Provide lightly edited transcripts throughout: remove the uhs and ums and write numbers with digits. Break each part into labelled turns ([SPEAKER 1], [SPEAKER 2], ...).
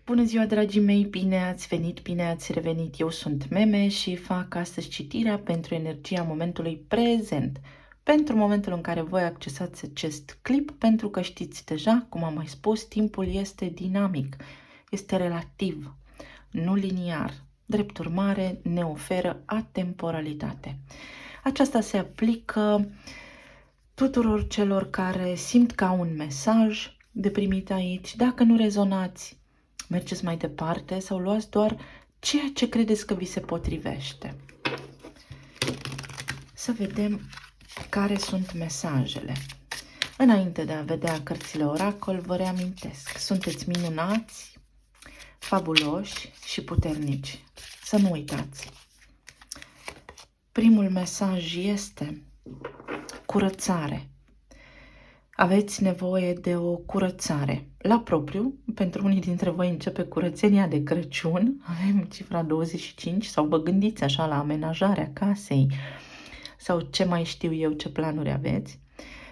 [SPEAKER 1] Bună ziua, dragii mei! Bine ați venit, bine ați revenit! Eu sunt Meme și fac astăzi citirea pentru energia momentului prezent. Pentru momentul în care voi accesați acest clip, pentru că știți deja, cum am mai spus, timpul este dinamic, este relativ, nu liniar. Drept urmare, ne oferă atemporalitate. Aceasta se aplică tuturor celor care simt ca un mesaj de primit aici. Dacă nu rezonați, mergeți mai departe sau luați doar ceea ce credeți că vi se potrivește. Să vedem care sunt mesajele. Înainte de a vedea cărțile oracol, vă reamintesc, sunteți minunați, fabuloși și puternici. Să nu uitați. Primul mesaj este curățare. Aveți nevoie de o curățare. La propriu, pentru unii dintre voi începe curățenia de Crăciun, avem cifra 25, sau vă gândiți așa la amenajarea casei, sau ce mai știu eu, ce planuri aveți.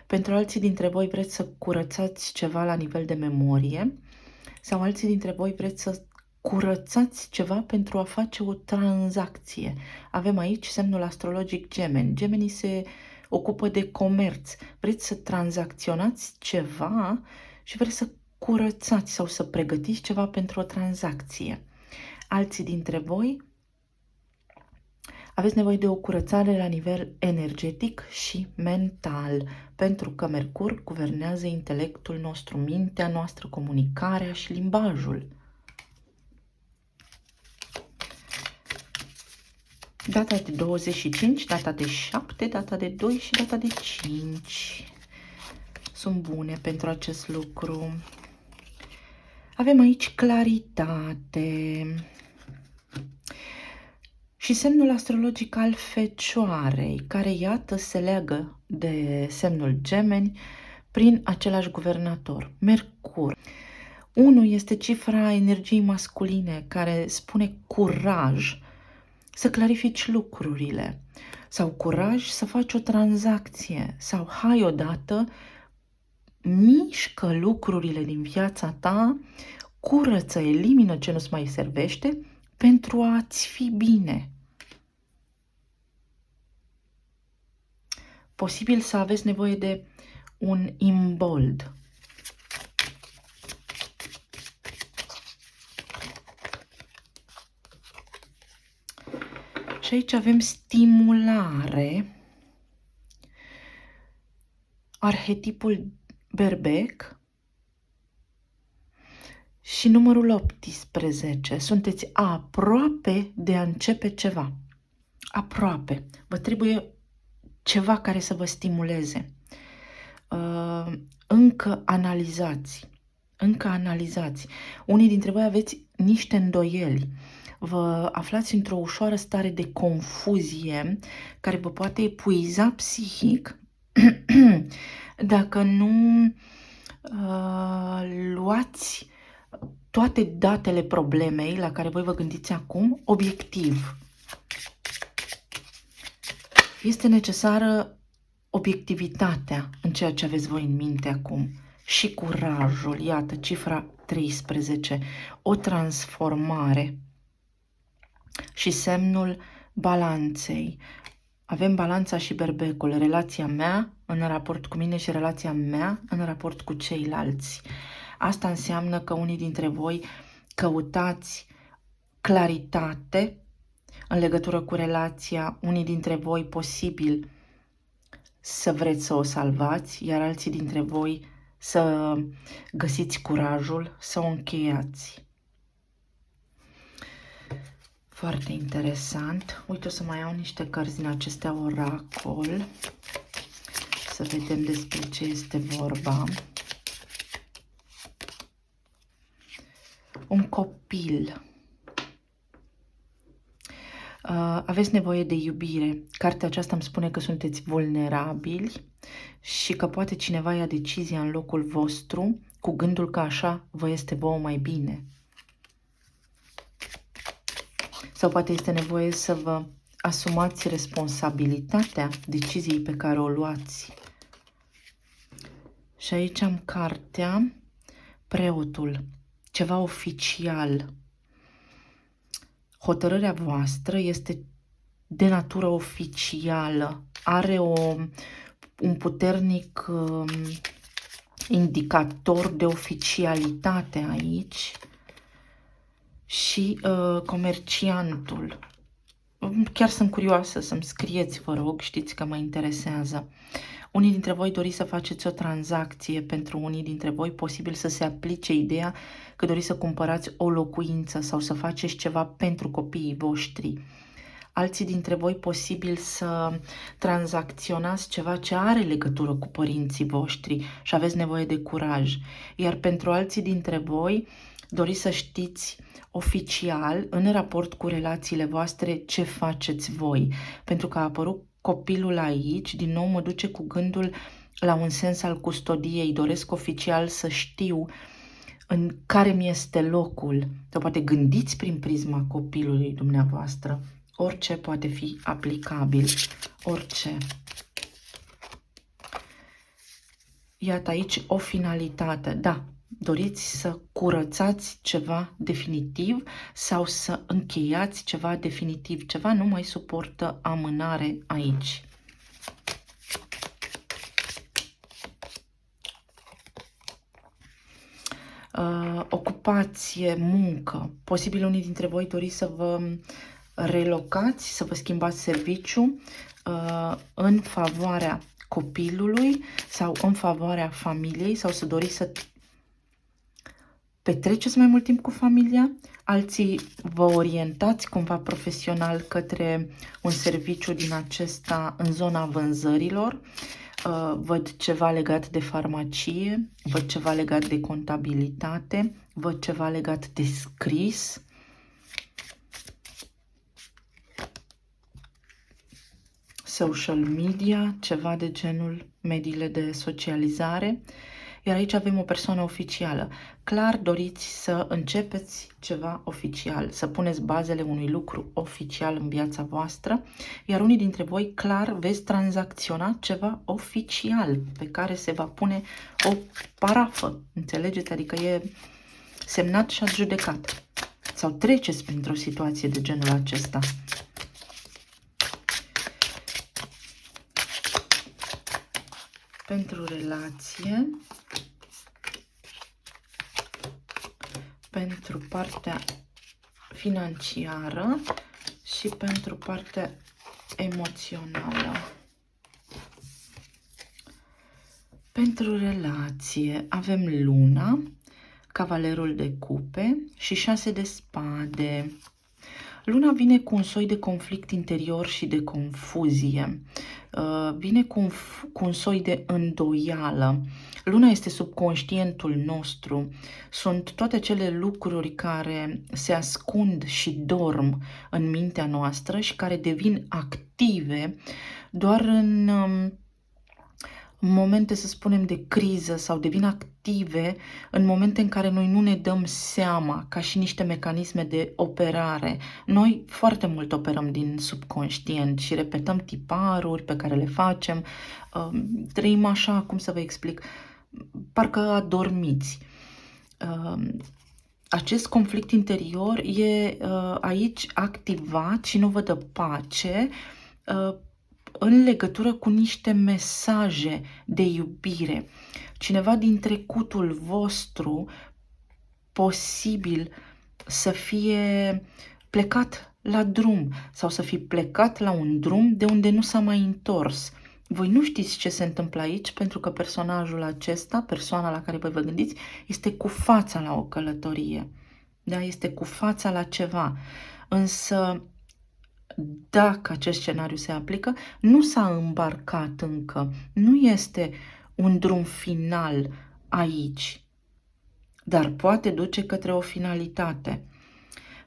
[SPEAKER 1] Pentru alții dintre voi vreți să curățați ceva la nivel de memorie, sau alții dintre voi vreți să curățați ceva pentru a face o tranzacție. Avem aici semnul astrologic Gemeni. Gemenii se ocupă de comerț. Vreți să tranzacționați ceva și vreți să curățați sau să pregătiți ceva pentru o tranzacție. Alții dintre voi aveți nevoie de o curățare la nivel energetic și mental, pentru că Mercur guvernează intelectul nostru, mintea noastră, comunicarea și limbajul. Data de 25, data de 7, data de 2 și data de 5 sunt bune pentru acest lucru. Avem aici claritate și semnul astrologic al Fecioarei, care iată se leagă de semnul Gemeni prin același guvernator, Mercur. 1 este cifra energiei masculine care spune curaj să clarifici lucrurile sau curaj să faci o tranzacție sau hai odată, mișcă lucrurile din viața ta, curăță, elimină ce nu-ți mai servește pentru a-ți fi bine. Posibil să aveți nevoie de un imbold. Și aici avem stimulare, arhetipul berbec și numărul 18. Sunteți aproape de a începe ceva. Aproape. Vă trebuie ceva care să vă stimuleze. Încă analizați. Încă analizați. Unii dintre voi aveți niște îndoieli. Vă aflați într-o ușoară stare de confuzie care vă poate epuiza psihic dacă nu luați toate datele problemei la care voi vă gândiți acum obiectiv. Este necesară obiectivitatea în ceea ce aveți voi în minte acum și curajul, iată, cifra 13, o transformare și semnul balanței. Avem balanța și berbecul, relația mea în raport cu mine și relația mea în raport cu ceilalți. Asta înseamnă că unii dintre voi căutați claritate în legătură cu relația, unii dintre voi posibil să vreți să o salvați, iar alții dintre voi să găsiți curajul să o încheiați. Foarte interesant. Uite, o să mai iau niște cărți din acestea oracol, să vedem despre ce este vorba. Un copil. Aveți nevoie de iubire. Cartea aceasta îmi spune că sunteți vulnerabili și că poate cineva ia decizia în locul vostru cu gândul că așa vă este vouă mai bine. Sau poate este nevoie să vă asumați responsabilitatea deciziei pe care o luați. Și aici am cartea Preotul. ceva oficial. Hotărârea voastră este de natură oficială, are un puternic indicator de oficialitate aici și comerciantul. Chiar sunt curioasă să-mi scrieți, vă rog, știți că mă interesează. Unii dintre voi doriți să faceți o tranzacție, pentru unii dintre voi posibil să se aplice ideea că doriți să cumpărați o locuință sau să faceți ceva pentru copiii voștri. Alții dintre voi posibil să tranzacționați ceva ce are legătură cu părinții voștri și aveți nevoie de curaj. Iar pentru alții dintre voi doriți să știți oficial, în raport cu relațiile voastre, ce faceți voi. Pentru că a apărut copilul aici, din nou mă duce cu gândul la un sens al custodiei. Doresc oficial să știu în care mi este locul. Sau poate gândiți prin prisma copilului dumneavoastră. Orice poate fi aplicabil. Orice. Iată aici o finalitate. Da, doriți să curățați ceva definitiv sau să încheiați ceva definitiv. Ceva nu mai suportă amânare aici. Ocupație, muncă. Posibil unii dintre voi doriți să vă relocați, să vă schimbați serviciu în favoarea copilului sau în favoarea familiei sau să doriți să petreceți mai mult timp cu familia. Alții vă orientați cumva profesional către un serviciu din acesta în zona vânzărilor. Văd ceva legat de farmacie, văd ceva legat de contabilitate, văd ceva legat de scris. Social media, ceva de genul mediile de socializare. Iar aici avem o persoană oficială. Clar doriți să începeți ceva oficial, să puneți bazele unui lucru oficial în viața voastră, iar unii dintre voi clar veți tranzacționa ceva oficial pe care se va pune o parafă. Înțelegeți? Adică e semnat și adjudecat. Sau treceți printr-o situație de genul acesta. Pentru relație, pentru partea financiară și pentru partea emoțională. Pentru relație avem Luna, Cavalerul de Cupe și 6 de Spade. Luna vine cu un soi de conflict interior și de confuzie. Vine cu un soi de îndoială. Luna este subconștientul nostru. Sunt toate acele lucruri care se ascund și dorm în mintea noastră și care devin active doar în momente, să spunem, de criză sau devin active în momente în care noi nu ne dăm seama, ca și niște mecanisme de operare. Noi foarte mult operăm din subconștient și repetăm tiparuri pe care le facem. Trăim așa, cum să vă explic, parcă adormiți. Acest conflict interior e aici activat și nu vă dă pace în legătură cu niște mesaje de iubire. Cineva din trecutul vostru posibil să fie plecat la drum sau să fi plecat la un drum de unde nu s-a mai întors. Voi nu știți ce se întâmplă aici pentru că personajul acesta, persoana la care voi vă gândiți, este cu fața la o călătorie. Da? Este cu fața la ceva. Însă dacă acest scenariu se aplică, nu s-a îmbarcat încă, nu este un drum final aici, dar poate duce către o finalitate.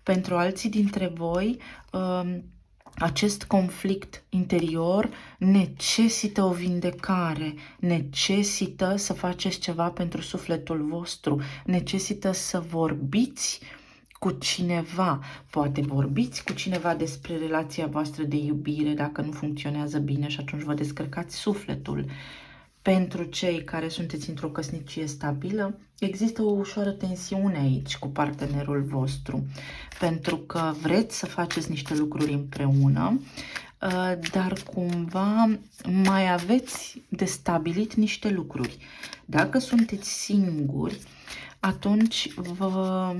[SPEAKER 1] Pentru alții dintre voi, acest conflict interior necesită o vindecare, necesită să faceți ceva pentru sufletul vostru, necesită să vorbiți cu cineva. Poate vorbiți cu cineva despre relația voastră de iubire dacă nu funcționează bine și atunci vă descărcați sufletul. Pentru cei care sunteți într-o căsnicie stabilă, există o ușoară tensiune aici cu partenerul vostru, pentru că vreți să faceți niște lucruri împreună, dar cumva mai aveți de stabilit niște lucruri. Dacă sunteți singuri, atunci vă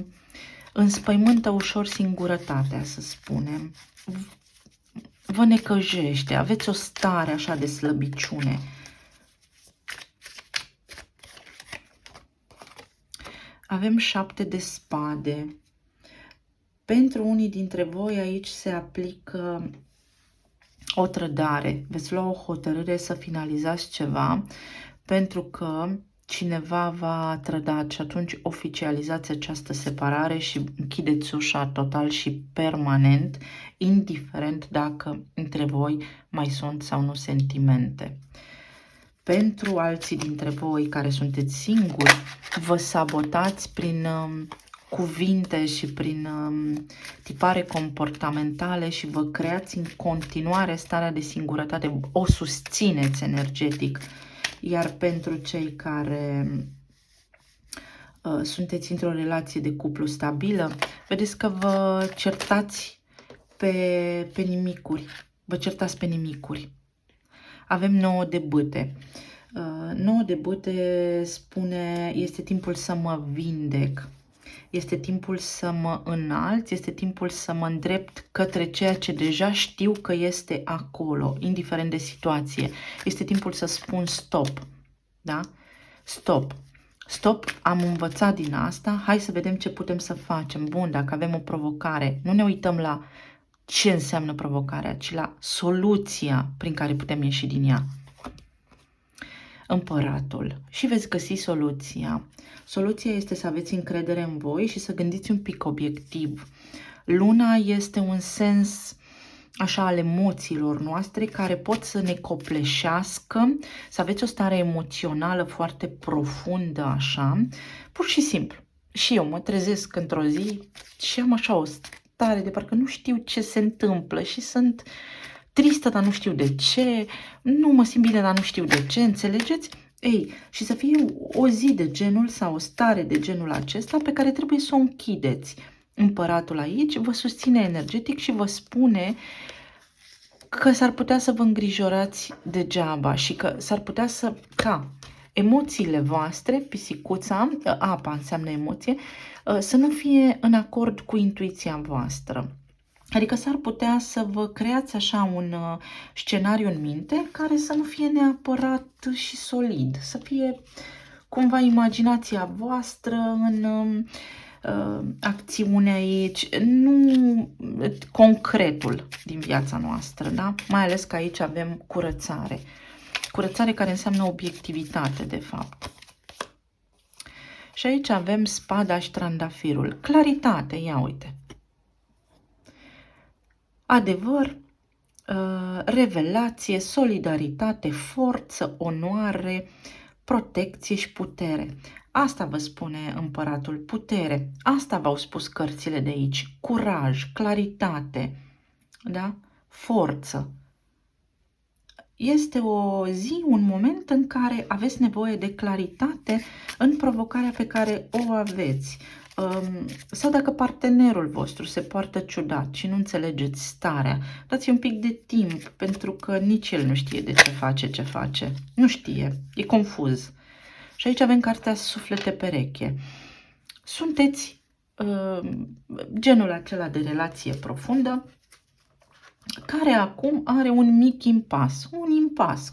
[SPEAKER 1] înspăimântă ușor singurătatea, să spunem. Vă necăjește, aveți o stare așa de slăbiciune. Avem 7 de spade. Pentru unii dintre voi aici se aplică o trădare. Veți lua o hotărâre să finalizați ceva pentru că cineva va trăda și atunci oficializați această separare și închideți ușa total și permanent, indiferent dacă între voi mai sunt sau nu sentimente. Pentru alții dintre voi care sunteți singuri, vă sabotați prin cuvinte și prin tipare comportamentale și vă creați în continuare starea de singurătate, o susțineți energetic. Iar pentru cei care sunteți într-o relație de cuplu stabilă, vedeți că vă certați pe nimicuri, vă certați pe nimicuri. Avem 9 de bâte. 9 de bâte spune, este timpul să mă vindec, este timpul să mă înalț, este timpul să mă îndrept către ceea ce deja știu că este acolo, indiferent de situație. Este timpul să spun stop, da? Stop. Stop, am învățat din asta, hai să vedem ce putem să facem. Bun, dacă avem o provocare, nu ne uităm la ce înseamnă provocarea, ci la soluția prin care putem ieși din ea. Împăratul. Și veți găsi soluția. Soluția este să aveți încredere în voi și să gândiți un pic obiectiv. Luna este un sens așa al emoțiilor noastre care pot să ne copleșească, să aveți o stare emoțională foarte profundă așa, pur și simplu. Și eu mă trezesc într-o zi și am așa o stare de parcă nu știu ce se întâmplă și sunt tristă, dar nu știu de ce, nu mă simt bine, dar nu știu de ce, înțelegeți? Ei, și să fie o zi de genul sau o stare de genul acesta pe care trebuie să o închideți. Împăratul aici vă susține energetic și vă spune că s-ar putea să vă îngrijorați degeaba și că s-ar putea ca emoțiile voastre, pisicuța, apa înseamnă emoție, să nu fie în acord cu intuiția voastră. Adică s-ar putea să vă creați așa un scenariu în minte care să nu fie neapărat și solid, să fie cumva imaginația voastră în acțiune aici, nu concretul din viața noastră, da? Mai ales că aici avem curățare. Curățare care înseamnă obiectivitate, de fapt. Și aici avem spada și trandafirul. Claritate, ia uite. Adevăr, revelație, solidaritate, forță, onoare, protecție și putere. Asta vă spune împăratul, putere. Asta v-au spus cărțile de aici. Curaj, claritate, da? Forță. Este o zi, un moment în care aveți nevoie de claritate în provocarea pe care o aveți. Sau dacă partenerul vostru se poartă ciudat și nu înțelegeți starea, dați un pic de timp, pentru că nici el nu știe de ce face. Nu știe, e confuz. Și aici avem cartea Suflete pereche. Sunteți genul acela de relație profundă care acum are un mic impas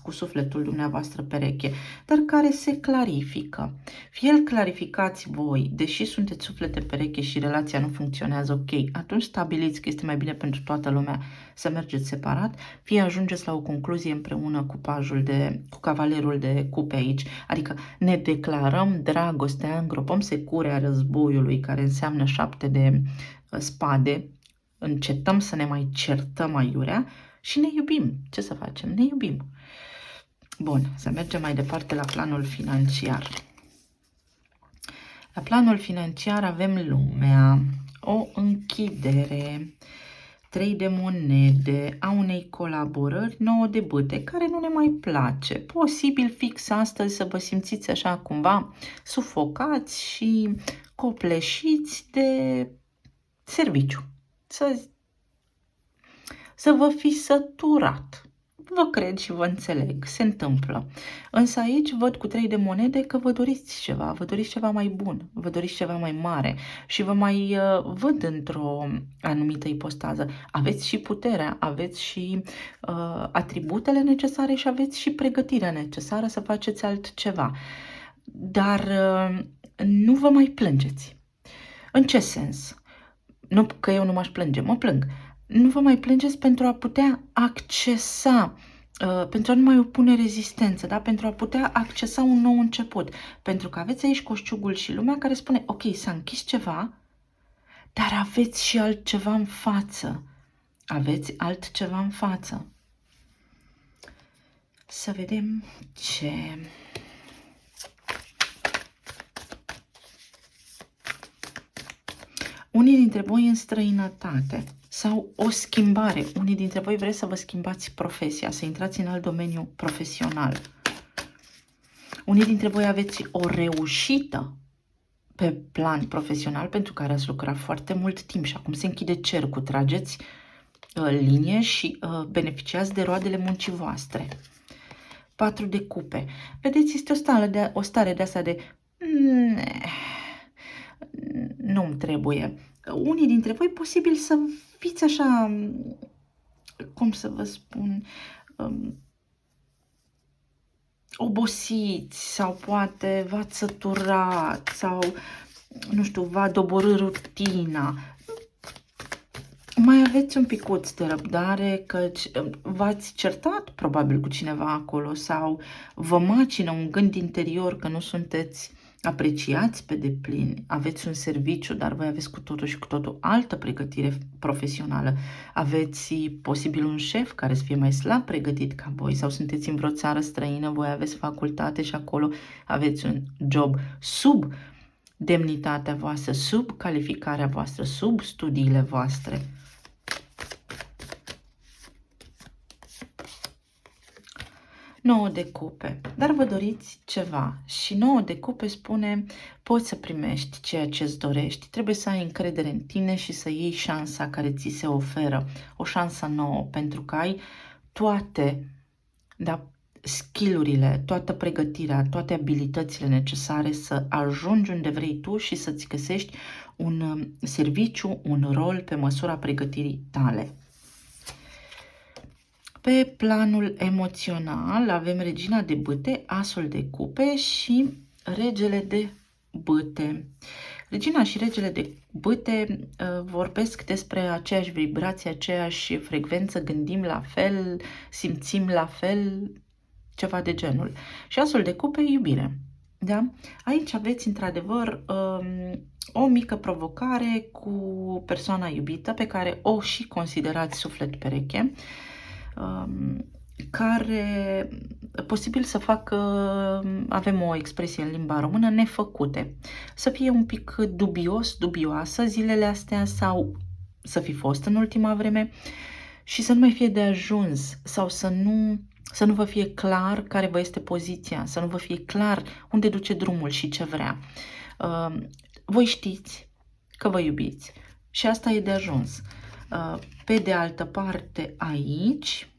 [SPEAKER 1] cu sufletul dumneavoastră pereche, dar care se clarifică. Fie îl clarificați voi, deși sunteți suflete pereche și relația nu funcționează ok, atunci stabiliți că este mai bine pentru toată lumea să mergeți separat, fie ajungeți la o concluzie împreună cu cavalerul de cupe aici, adică ne declarăm dragostea, îngropăm securea războiului, care înseamnă 7 de spade, încetăm să ne mai certăm aiurea și ne iubim. Ce să facem? Ne iubim. Bun, să mergem mai departe la planul financiar. La planul financiar avem lumea, o închidere, 3 de monede, a unei colaborări, 9 de bâte, care nu ne mai place. Posibil fix astăzi să vă simțiți așa cumva sufocați și copleșiți de serviciu. Să vă fi săturat. Vă cred și vă înțeleg, se întâmplă. Însă aici văd cu 3 de monede că vă doriți ceva mai bun, vă doriți ceva mai mare și vă mai văd într-o anumită ipostază. Aveți și puterea, aveți și atributele necesare și aveți și pregătirea necesară să faceți altceva. Dar nu vă mai plângeți. În ce sens? Nu că eu nu m-aș plânge, mă plâng. Nu vă mai plângeți pentru a putea accesa, pentru a nu mai opune rezistență, da? Pentru a putea accesa un nou început. Pentru că aveți aici coșciugul și lumea care spune, ok, s-a închis ceva, dar aveți și altceva în față. Aveți altceva în față. Să vedem ce... Unii dintre voi în străinătate sau o schimbare. Unii dintre voi vreți să vă schimbați profesia, să intrați în alt domeniu profesional. Unii dintre voi aveți o reușită pe plan profesional pentru care ați lucrat foarte mult timp și acum se închide cercul, trageți linie și beneficiați de roadele muncii voastre. 4 de cupe. Vedeți, este o stare de asta de... nu-mi trebuie. Unii dintre voi posibil să fiți așa, cum să vă spun, obosiți sau poate v-ați săturat sau, nu știu, v-a doborât rutina. Mai aveți un picuț de răbdare căci v-ați certat probabil cu cineva acolo sau vă macină un gând interior că nu sunteți apreciați pe deplin, aveți un serviciu, dar voi aveți cu totul și cu totul altă pregătire profesională. Aveți posibil un șef care să fie mai slab pregătit ca voi sau sunteți în vreo țară străină, voi aveți facultate și acolo aveți un job sub demnitatea voastră, sub calificarea voastră, sub studiile voastre. Nouă de cupe, dar vă doriți ceva și 9 de cupe spune poți să primești ceea ce îți dorești, trebuie să ai încredere în tine și să iei șansa care ți se oferă, o șansă nouă, pentru că ai toate skill-urile, toată pregătirea, toate abilitățile necesare să ajungi unde vrei tu și să-ți găsești un serviciu, un rol pe măsura pregătirii tale. Pe planul emoțional avem regina de bâte, asul de cupe și regele de bâte. Regina și regele de bâte vorbesc despre aceeași vibrație, aceeași frecvență, gândim la fel, simțim la fel, ceva de genul. Și asul de cupe, iubire. Da? Aici aveți într-adevăr o mică provocare cu persoana iubită pe care o și considerați suflet pereche, care posibil să facă, avem o expresie în limba română, nefăcute. Să fie un pic dubios, dubioasă zilele astea sau să fi fost în ultima vreme și să nu mai fie de ajuns sau să nu vă fie clar care vă este poziția, să nu vă fie clar unde duce drumul și ce vrea. Voi știți că vă iubiți și asta e de ajuns. Pe de altă parte, aici,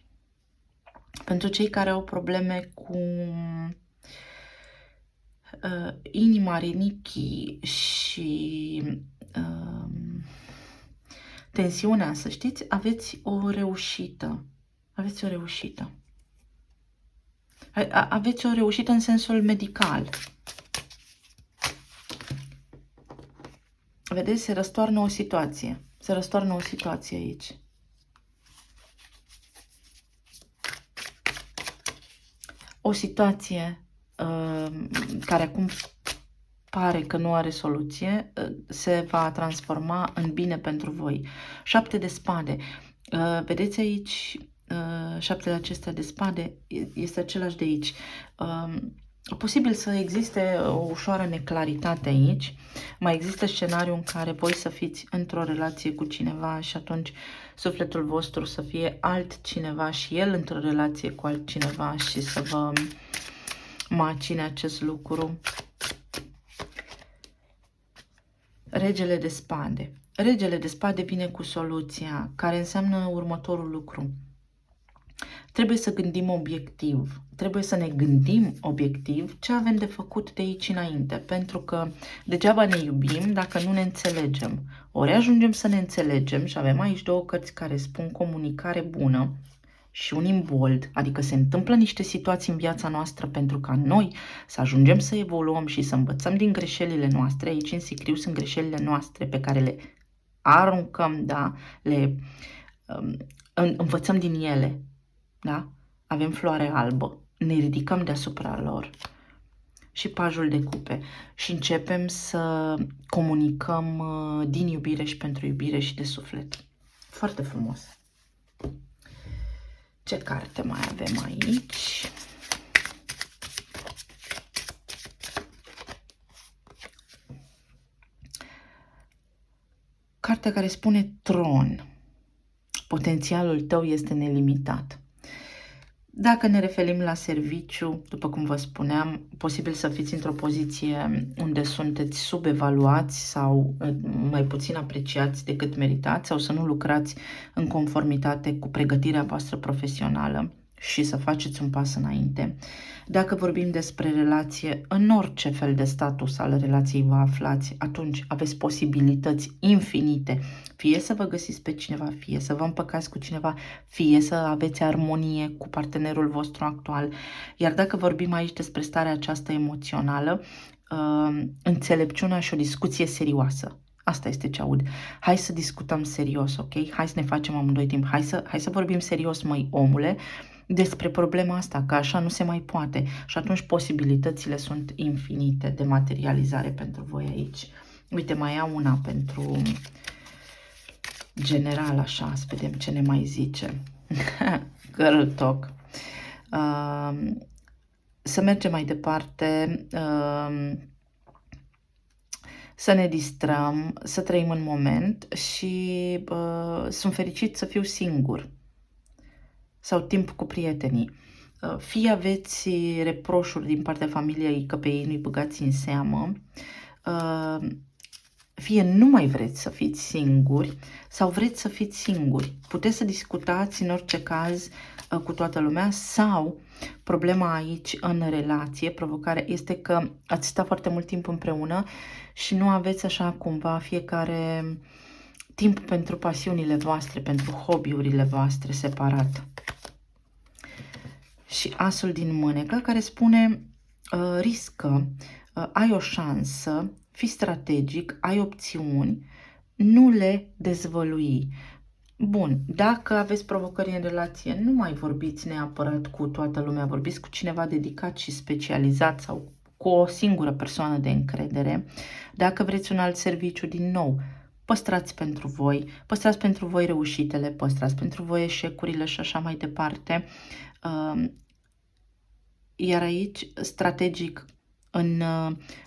[SPEAKER 1] pentru cei care au probleme cu inima, rinichii și tensiunea, să știți, aveți o reușită. Aveți o reușită. Aveți o reușită în sensul medical. Vedeți, se răstoarnă o situație. Se răstoarnă o situație aici. O situație care acum pare că nu are soluție, se va transforma în bine pentru voi. 7 de spade. Vedeți aici, 7 acestea de spade este același de aici. Posibil să existe o ușoară neclaritate aici. Mai există scenariu în care voi să fiți într-o relație cu cineva și atunci sufletul vostru să fie altcineva și el într-o relație cu altcineva și să vă macine acest lucru. Regele de spade. Regele de spade vine cu soluția, care înseamnă următorul lucru. Trebuie să gândim obiectiv, trebuie să ne gândim obiectiv ce avem de făcut de aici înainte, pentru că degeaba ne iubim dacă nu ne înțelegem. Ori ajungem să ne înțelegem și avem aici două cărți care spun comunicare bună și un imbold, adică se întâmplă niște situații în viața noastră pentru ca noi să ajungem să evoluăm și să învățăm din greșelile noastre. Aici în sicriu sunt greșelile noastre pe care le aruncăm, da, le învățăm din ele. Da? Avem floare albă, ne ridicăm deasupra lor și pajul de cupe și începem să comunicăm din iubire și pentru iubire și de suflet. Foarte frumos. Ce carte mai avem aici? Cartea care spune Tron. Potențialul tău este nelimitat. Dacă ne referim la serviciu, după cum vă spuneam, posibil să fiți într-o poziție unde sunteți subevaluați sau mai puțin apreciați decât meritați sau să nu lucrați în conformitate cu pregătirea voastră profesională și să faceți un pas înainte. Dacă vorbim despre relație, în orice fel de status al relației vă aflați, atunci aveți posibilități infinite, fie să vă găsiți pe cineva, fie să vă împăcați cu cineva, fie să aveți armonie cu partenerul vostru actual. Iar dacă vorbim aici despre starea aceasta emoțională, înțelepciunea și o discuție serioasă. Asta este ce aud. Hai să discutăm serios, ok? Hai să ne facem amândoi timp. Hai să vorbim serios, măi, omule, despre problema asta, că așa nu se mai poate. Și atunci posibilitățile sunt infinite de materializare pentru voi aici. Uite, mai iau una pentru general, așa, să vedem ce ne mai zice. Girl talk. Să mergem mai departe, să ne distrăm, să trăim în moment și sunt fericit să fiu singur sau timp cu prietenii. Fie aveți reproșuri din partea familiei că pe ei nu-i băgați în seamă, fie nu mai vreți să fiți singuri sau vreți să fiți singuri. Puteți să discutați în orice caz cu toată lumea sau problema aici în relație, provocarea este că ați stat foarte mult timp împreună și nu aveți așa cumva fiecare timp pentru pasiunile voastre, pentru hobby-urile voastre separat. Și asul din mânecă care spune riscă, ai o șansă, fii strategic, ai opțiuni, nu le dezvălui. Bun, dacă aveți provocări în relație, nu mai vorbiți neapărat cu toată lumea, vorbiți cu cineva dedicat și specializat sau cu o singură persoană de încredere. Dacă vreți un alt serviciu, din nou, păstrați pentru voi reușitele, păstrați pentru voi eșecurile și așa mai departe. Iar aici, strategic, în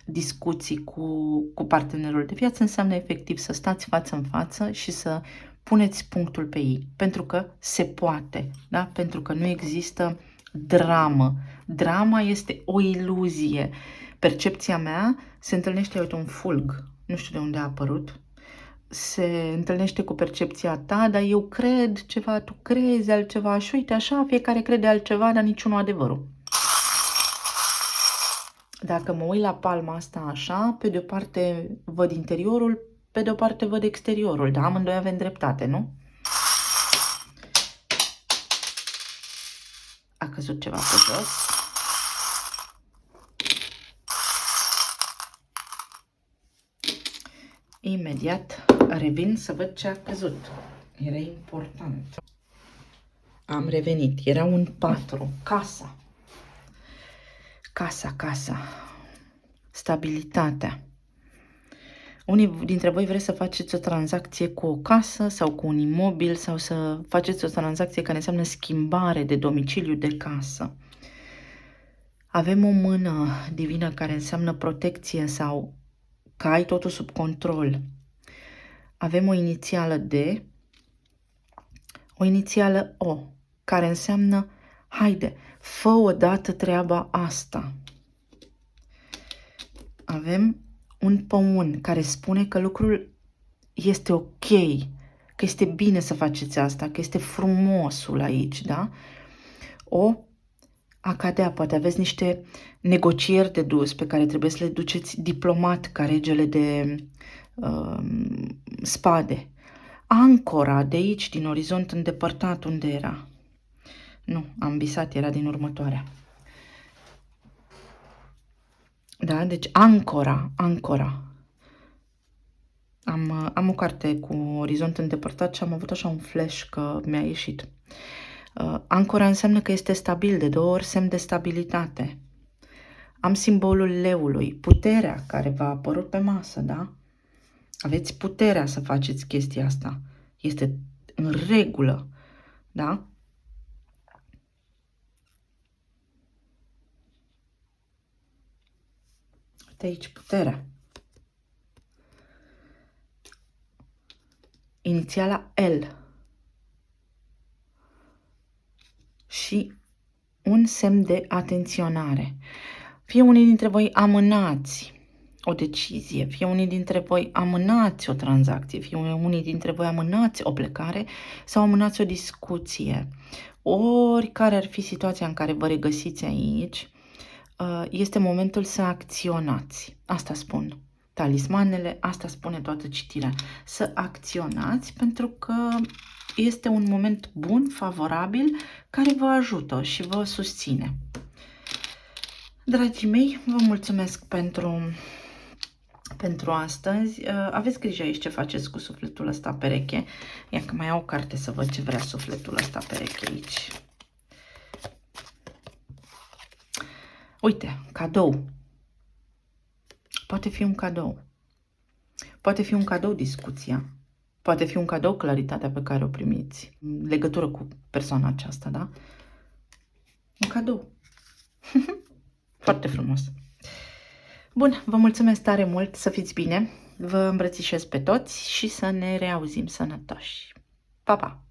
[SPEAKER 1] discuții cu partenerul de viață, înseamnă efectiv să stați față în față și să puneți punctul pe ei, pentru că se poate, da? Pentru că nu există dramă. Drama este o iluzie. Percepția mea se întâlnește, uite, un fulg, nu știu de unde a apărut, se întâlnește cu percepția ta, dar eu cred ceva, tu crezi altceva și uite așa, fiecare crede altceva, dar niciunul adevărul. Dacă mă uit la palma asta așa, pe de-o parte văd interiorul, pe de-o parte văd exteriorul, dar amândoi avem dreptate, nu? A căzut ceva pe jos. Imediat revin să văd ce a căzut. Era important. Am revenit. Era un 4. Casa. Casa. Stabilitatea. Unii dintre voi vreți să faceți o tranzacție cu o casă sau cu un imobil sau să faceți o tranzacție care înseamnă schimbare de domiciliu de casă. Avem o mână divină care înseamnă protecție sau că ai totul sub control. Avem o inițială D, o inițială O, care înseamnă haide, fă odată treaba asta. Avem un păun care spune că lucrul este ok, că este bine să faceți asta, că este frumosul aici, da? O a cadea, poate aveți niște negocieri de dus pe care trebuie să le duceți diplomat ca regele de spade. Ancora de aici, din orizont îndepărtat, unde era? Nu, am visat, era din următoarea. Da, deci ancora. Am o carte cu orizont îndepărtat și am avut așa un flash că mi-a ieșit. Ancora înseamnă că este stabil, de 2 ori semn de stabilitate. Am simbolul leului, puterea care v-a apărut pe masă, da? Aveți puterea să faceți chestia asta. Este în regulă, da? Uite aici, puterea. Inițiala L. Și un semn de atenționare. Fie unii dintre voi amânați o decizie, fie unii dintre voi amânați o tranzacție, fie unii dintre voi amânați o plecare sau amânați o discuție. Oricare ar fi situația în care vă regăsiți aici, este momentul să acționați. Asta spun talismanele, asta spune toată citirea. Să acționați pentru că este un moment bun, favorabil, care vă ajută și vă susține. Dragii mei, vă mulțumesc pentru astăzi. Aveți grijă aici ce faceți cu sufletul ăsta pereche. Ia că mai iau o carte să văd ce vrea sufletul ăsta pereche aici. Uite, cadou. Poate fi un cadou. Poate fi un cadou discuția. Poate fi un cadou claritatea pe care o primiți. Legătură cu persoana aceasta, da? Un cadou. Foarte frumos. Bun, vă mulțumesc tare mult, să fiți bine, vă îmbrățișez pe toți și să ne reauzim sănătoși. Pa, pa!